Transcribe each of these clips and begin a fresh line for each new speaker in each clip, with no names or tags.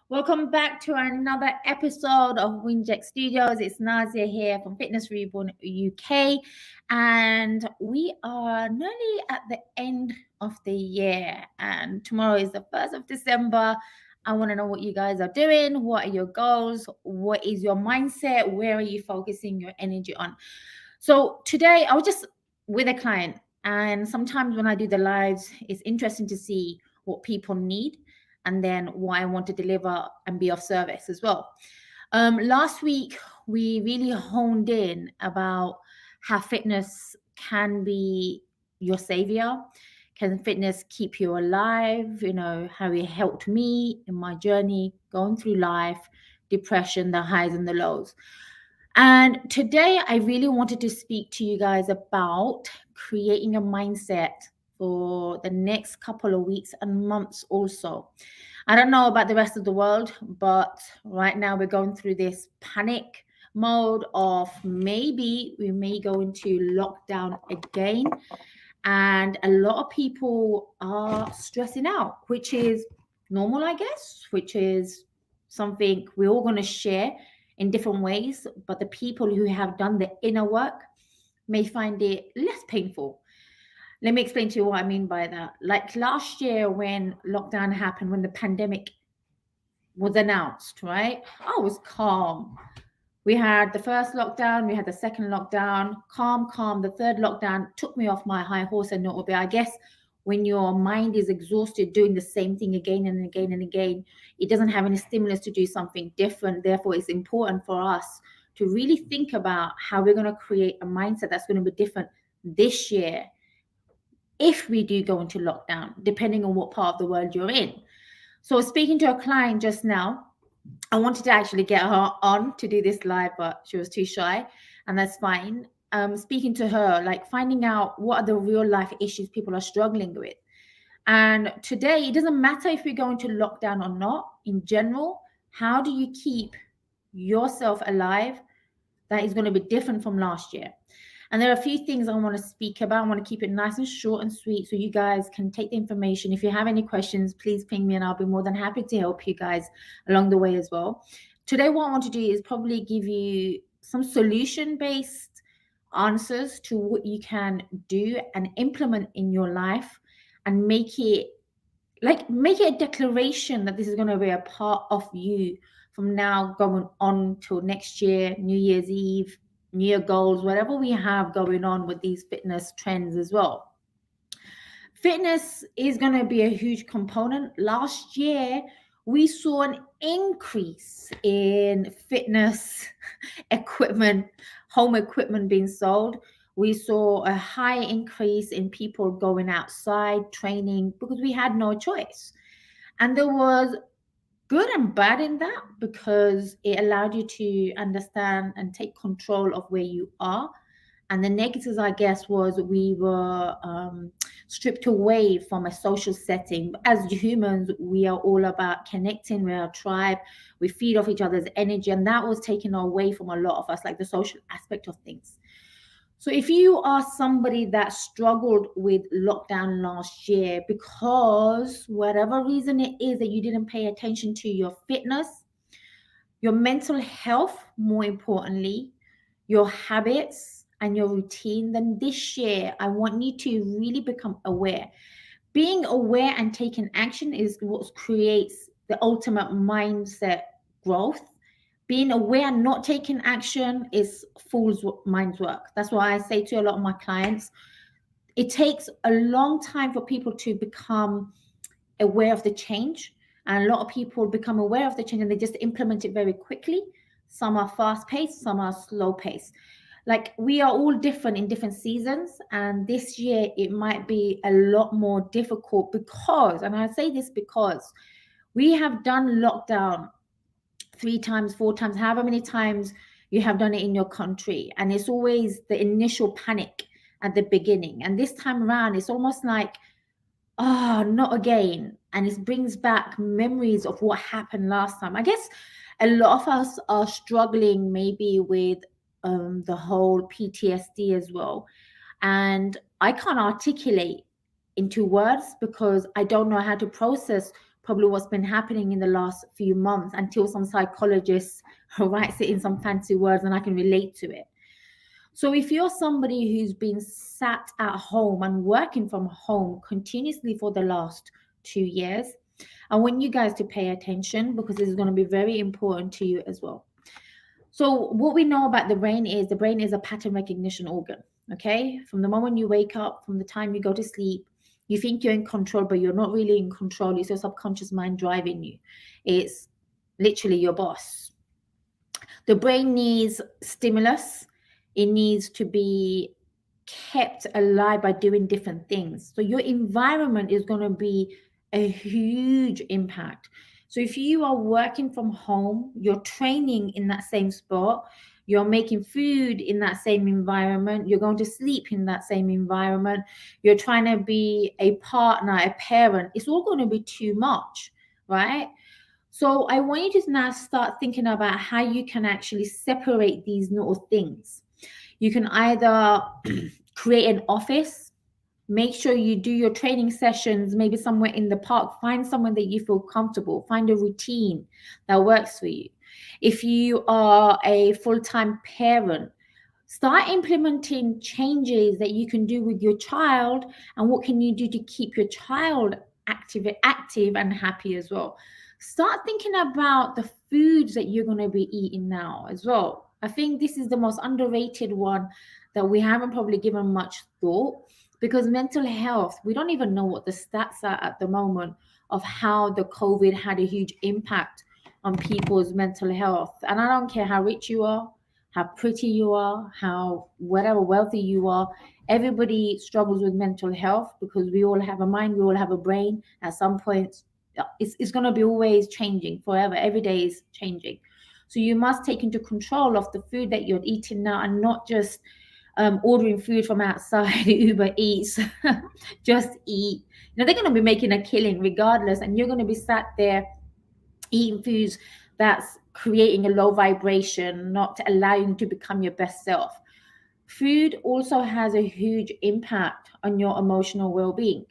Welcome back to another episode of WINJECT Studios. It's NAZIA here from Fitness Reborn UK, and we are nearly at the end of the year. And tomorrow is the 1st of December. I want to know what you guys are doing. What are your goals? What is your mindset? Where are you focusing your energy on? So today I was just with a client, and sometimes when I do the lives, it's interesting to see what people need and then what I want to deliver and be of service as well. Last week, we really honed in about how fitness can be your savior. Can fitness keep you alive? You know, how it helped me in my journey going through life, depression, the highs and the lows. And today, I really wanted to speak to you guys about creating a mindset for the next couple of weeks and months also. I don't know about the rest of the world, but right now we're going through this panic mode of maybe we may go into lockdown again. And a lot of people are stressing out, which is normal, I guess, which is something we're all going to share in different ways. But the people who have done the inner work may find it less painful. Let me explain to you what I mean by that. Like last year, when lockdown happened, when the pandemic was announced, right? I was calm. We had the first lockdown, we had the second lockdown, calm, calm. The third lockdown took me off my high horse and not I guess when your mind is exhausted doing the same thing again and again and again, it doesn't have any stimulus to do something different. Therefore, it's important for us to really think about how we're going to create a mindset that's going to be different this year if we do go into lockdown, depending on what part of the world you're in. So, speaking to a client just now, I wanted to actually get her on to do this live, but she was too shy, and that's fine. Speaking to her, like finding out what are the real life issues people are struggling with. And today, it doesn't matter if we go into lockdown or not, in general, how do you keep yourself alive that is going to be different from last year? And there are a few things I want to speak about. I want to keep it nice and short and sweet so you guys can take the information. If you have any questions, please ping me and I'll be more than happy to help you guys along the way as well. Today, what I want to do is probably give you some solution based answers to what you can do and implement in your life and make it a declaration that this is going to be a part of you from now going on till next year, New Year's Eve, New Year goals, whatever we have going on with these fitness trends as well. Fitness is going to be a huge component. Last year, we saw an increase in fitness equipment, home equipment being sold. We saw a high increase in people going outside training because we had no choice. And there was good and bad in that because it allowed you to understand and take control of where you are. And the negatives, I guess, was we were stripped away from a social setting. As humans, we are all about connecting. We're a tribe. We feed off each other's energy. And that was taken away from a lot of us, like the social aspect of things. So if you are somebody that struggled with lockdown last year because whatever reason it is that you didn't pay attention to your fitness, your mental health, more importantly, your habits and your routine, then this year I want you to really become aware. Being aware and taking action is what creates the ultimate mindset growth. Being aware and not taking action is fool's mind's work. That's why I say to a lot of my clients, it takes a long time for people to become aware of the change. And a lot of people become aware of the change and they just implement it very quickly. Some are fast paced, some are slow paced. Like we are all different in different seasons. And this year it might be a lot more difficult because, and I say this because we have done lockdown 3 times, 4 times, however many times you have done it in your country. And it's always the initial panic at the beginning. And this time around, it's almost like, oh, not again. And it brings back memories of what happened last time. I guess a lot of us are struggling maybe with the whole PTSD as well. And I can't articulate into words because I don't know how to process probably what's been happening in the last few months until some psychologist writes it in some fancy words and I can relate to it. So if you're somebody who's been sat at home and working from home continuously for the last 2 years, I want you guys to pay attention because this is going to be very important to you as well. So what we know about the brain is a pattern recognition organ. Okay, from the moment you wake up, from the time you go to sleep, you think you're in control, but you're not really in control. It's your subconscious mind driving you. It's literally your boss. The brain needs stimulus. It needs to be kept alive by doing different things. So your environment is going to be a huge impact. So if you are working from home, you're training in that same spot, you're making food in that same environment, you're going to sleep in that same environment, you're trying to be a partner, a parent, it's all going to be too much, right? So I want you to now start thinking about how you can actually separate these little things. You can either create an office, make sure you do your training sessions, maybe somewhere in the park, find somewhere that you feel comfortable, find a routine that works for you. If you are a full-time parent, start implementing changes that you can do with your child, and what can you do to keep your child active and happy as well. Start thinking about the foods that you're going to be eating now as well. I think this is the most underrated one that we haven't probably given much thought, because mental health, we don't even know what the stats are at the moment of how the COVID had a huge impact on people's mental health. And I don't care how rich you are, how pretty you are, how whatever wealthy you are, everybody struggles with mental health because we all have a mind, we all have a brain. At some point, it's going to be always changing forever. Every day is changing. So you must take into control of the food that you're eating now, and not just ordering food from outside, Uber Eats, just eat. They're going to be making a killing regardless, and you're going to be sat there eating foods that's creating a low vibration, not allowing you to become your best self. Food also has a huge impact on your emotional well-being.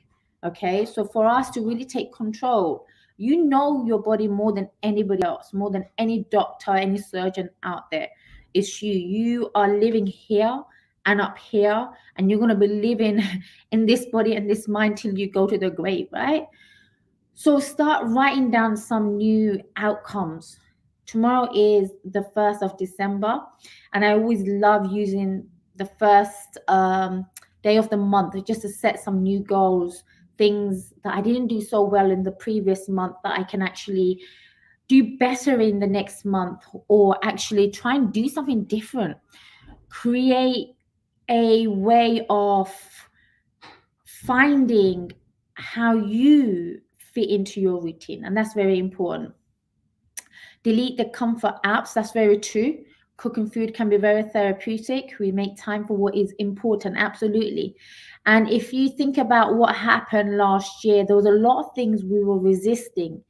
Okay, so for us to really take control, you know your body more than anybody else, more than any doctor, any surgeon out there. It's you. You are living here and up here, and you're going to be living in this body and this mind till you go to the grave, right? So start writing down some new outcomes. Tomorrow is the 1st of December, and I always love using the first day of the month just to set some new goals, things that I didn't do so well in the previous month that I can actually do better in the next month, or actually try and do something different. Create a way of finding how you fit into your routine, and that's very important. Delete the comfort apps. That's very true. Cooking food can be very therapeutic. We make time for what is important, absolutely. And if you think about what happened last year, there was a lot of things we were resisting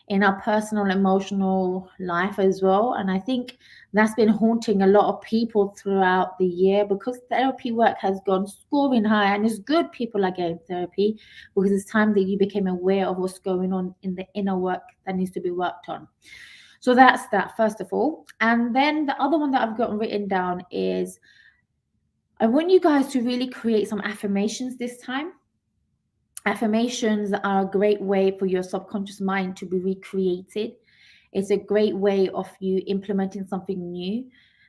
in our personal emotional life as well. And I think that's been haunting a lot of people throughout the year, because therapy work has gone scoring high, and it's good people are getting therapy, because it's time that you became aware of what's going on in the inner work that needs to be worked on. So that's that, first of all. And then the other one that I've got written down is, I want you guys to really create some affirmations this time. Affirmations are a great way for your subconscious mind to be recreated. It's a great way of you implementing something new.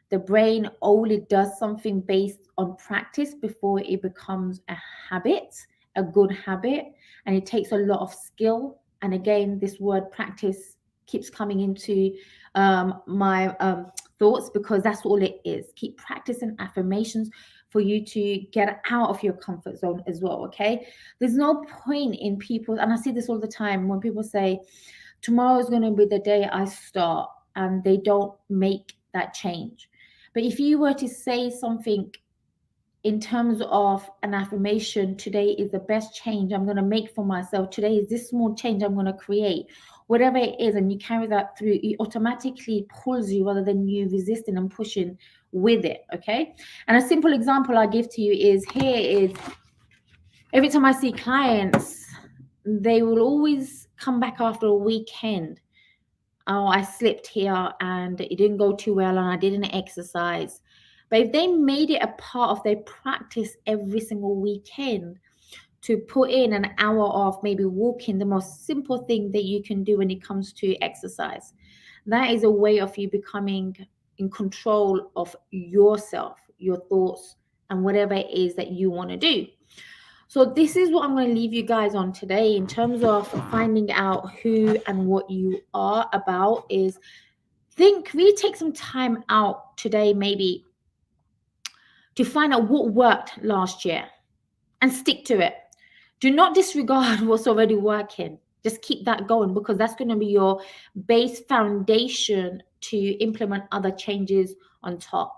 The brain only does something based on practice before it becomes a habit, a good habit, and it takes a lot of skill. And again, this word practice keeps coming into my thoughts, because that's all it is. Keep practicing affirmations for you to get out of your comfort zone as well. Okay, there's no point in people, and I see this all the time, when people say tomorrow is going to be the day I start, and they don't make that change. But if you were to say something in terms of an affirmation, today is the best change I'm going to make for myself, today is this small change I'm going to create, whatever it is, and you carry that through, it automatically pulls you rather than you resisting and pushing with it. Okay, and a simple example I give to you is, here is, every time I see clients they will always come back after a weekend. Oh, I slipped here and it didn't go too well and I didn't exercise. But if they made it a part of their practice every single weekend, to put in an hour of maybe walking, the most simple thing that you can do when it comes to exercise, that is a way of you becoming in control of yourself, your thoughts, and whatever it is that you want to do. So this is what I'm going to leave you guys on today in terms of finding out who and what you are about. Is really take some time out today maybe to find out what worked last year and stick to it. Do not disregard what's already working. Just keep that going, because that's going to be your base foundation to implement other changes on top.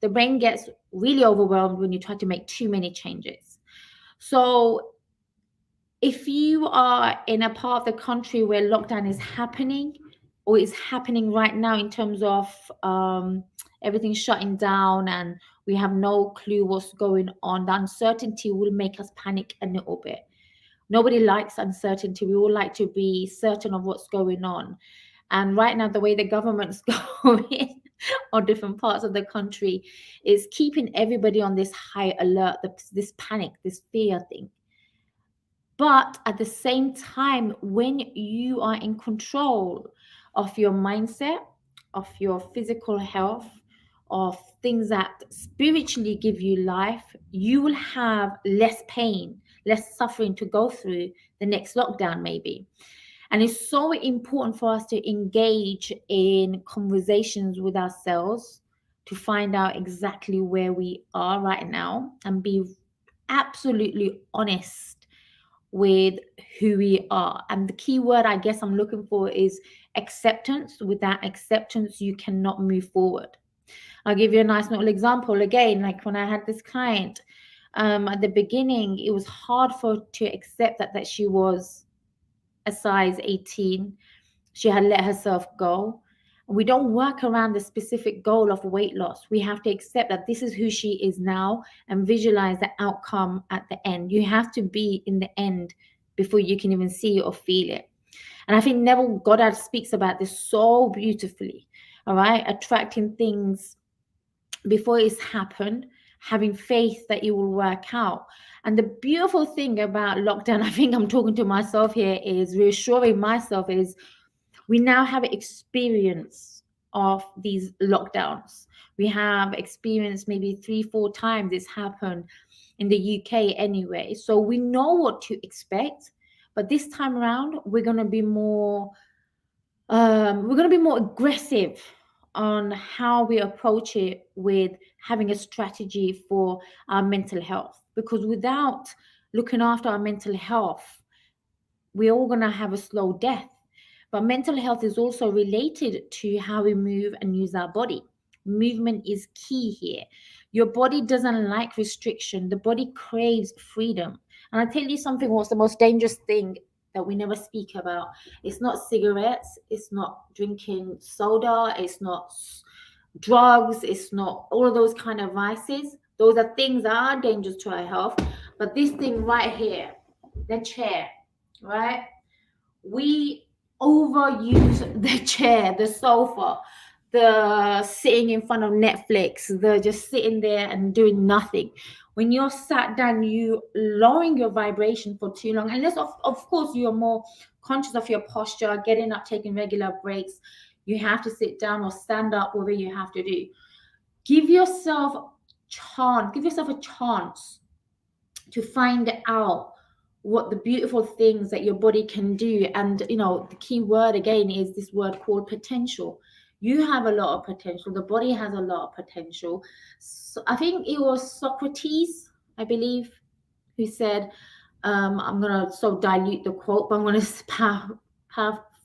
The brain gets really overwhelmed when you try to make too many changes. So if you are in a part of the country where lockdown is happening or is happening right now, in terms of everything shutting down and we have no clue what's going on, the uncertainty will make us panic a little bit. Nobody likes uncertainty. We all like to be certain of what's going on. And right now, the way the government's going on different parts of the country is keeping everybody on this high alert, this panic, this fear thing. But at the same time, when you are in control of your mindset, of your physical health, of things that spiritually give you life, you will have less pain, less suffering to go through the next lockdown, maybe. And it's so important for us to engage in conversations with ourselves to find out exactly where we are right now and be absolutely honest with who we are. And the key word I guess I'm looking for is acceptance. Without acceptance, you cannot move forward. I'll give you a nice little example again. Like when I had this client, at the beginning, it was hard for her to accept that she was a size 18. She had let herself go. We don't work around the specific goal of weight loss. We have to accept that this is who she is now and visualize the outcome at the end. You have to be in the end before you can even see it or feel it. And I think Neville Goddard speaks about this so beautifully. All right, attracting things before it's happened, having faith that it will work out. And the beautiful thing about lockdown, I think I'm talking to myself here, is reassuring myself is we now have experience of these lockdowns. We have experienced maybe 3-4 times this happened in the UK anyway. So we know what to expect, but this time around we're going to be more aggressive on how we approach it, with having a strategy for our mental health, because without looking after our mental health, we're all going to have a slow death. But mental health is also related to how we move and use our body. Movement is key here. Your body doesn't like restriction. The body craves freedom. And I'll tell you something, what's the most dangerous thing that we never speak about? It's not cigarettes. It's not drinking soda. It's not drugs. It's not all of those kind of vices. Those are things that are dangerous to our health. But this thing right here, the chair, right? We overuse the chair, the sofa, the sitting in front of Netflix, the just sitting there and doing nothing. When you're sat down, you lowering your vibration for too long, unless of course you're more conscious of your posture, getting up, taking regular breaks. You have to sit down or stand up, whatever you have to do. Give yourself a chance to find out what the beautiful things that your body can do. And the key word again is this word called potential. You have a lot of potential. The body has a lot of potential. So I think it was Socrates, I believe, who said, I'm gonna so dilute the quote, but I'm gonna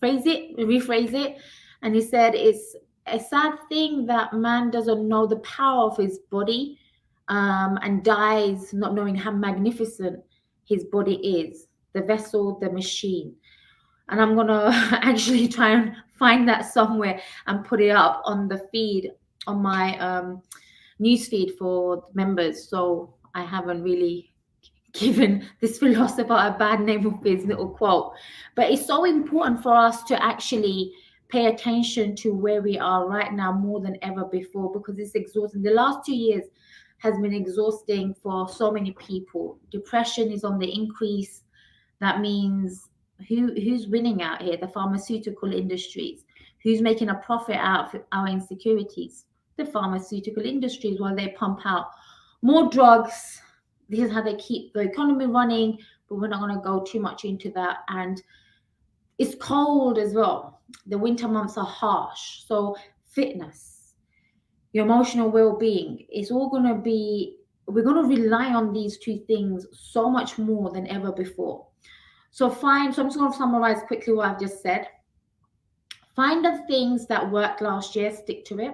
rephrase it. And he said, it's a sad thing that man doesn't know the power of his body, and dies not knowing how magnificent his body is, the vessel, the machine. And I'm gonna actually try and find that somewhere and put it up on the feed, on my news feed for members. So I haven't really given this philosopher a bad name of his little quote. But it's so important for us to actually pay attention to where we are right now more than ever before, because it's exhausting. The last 2 years has been exhausting for so many people. Depression is on the increase. That means who's winning out here? The pharmaceutical industries. Who's making a profit out of our insecurities? The pharmaceutical industries, while they pump out more drugs. This is how they keep the economy running, but we're not going to go too much into that. And it's cold as well. The winter months are harsh. So fitness, your emotional well-being, it's all going to be, we're going to rely on these two things so much more than ever before. So I'm just going to summarize quickly what I've just said. Find the things that worked last year, stick to it.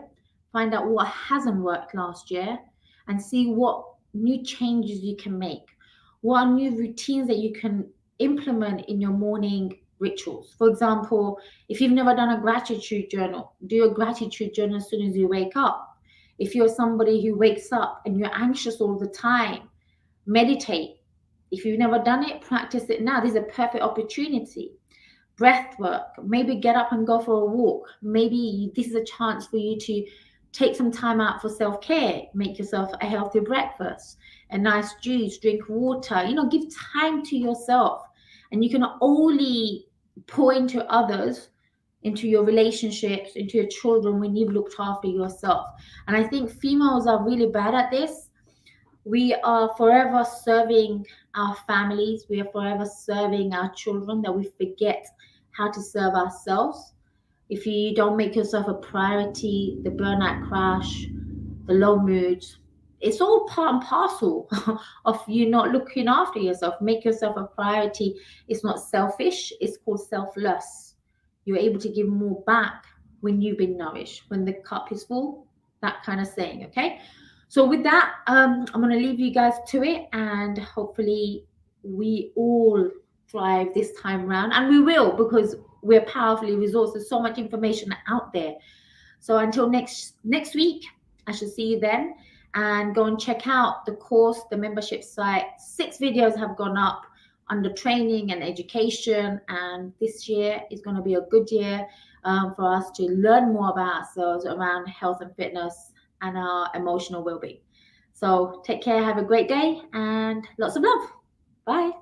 Find out what hasn't worked last year and see what new changes you can make. What are new routines that you can implement in your morning rituals? For example, if you've never done a gratitude journal, do a gratitude journal as soon as you wake up. If you're somebody who wakes up and you're anxious all the time, meditate. If you've never done it, practice it now. This is a perfect opportunity. Breath work, maybe get up and go for a walk. Maybe this is a chance for you to take some time out for self-care. Make yourself a healthy breakfast, a nice juice, drink water, give time to yourself. And you can only pour into others, into your relationships, into your children, when you've looked after yourself. And I think females are really bad at this. We are forever serving our families. We are forever serving our children, that we forget how to serve ourselves. If you don't make yourself a priority, the burnout crash, the low moods, it's all part and parcel of you not looking after yourself. Make yourself a priority. It's not selfish, it's called selfless. You're able to give more back when you've been nourished, when the cup is full, that kind of saying, okay? So with that, I'm going to leave you guys to it, and hopefully we all thrive this time around, and we will, because we're powerfully resourced. There's so much information out there. So until next week, I shall see you then, and go and check out the course, the membership site. 6 videos have gone up under training and education, and this year is going to be a good year for us to learn more about ourselves around health and fitness and our emotional well-being. So take care, have a great day, and lots of love. Bye.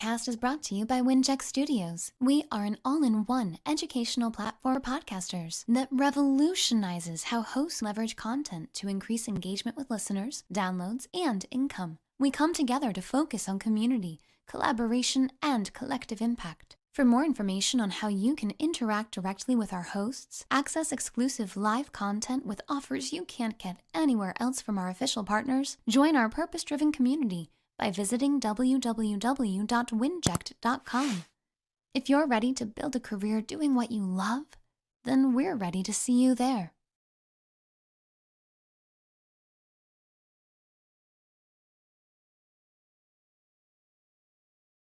Podcast is brought to you by WINJECT Studios. We are an all-in-one educational platform for podcasters that revolutionizes how hosts leverage content to increase engagement with listeners, downloads, and income. We come together to focus on community, collaboration, and collective impact. For more information on how you can interact directly with our hosts, access exclusive live content with offers you can't get anywhere else from our official partners, join our purpose-driven community by visiting www.winject.com. If you're ready to build a career doing what you love, then we're ready to see you there.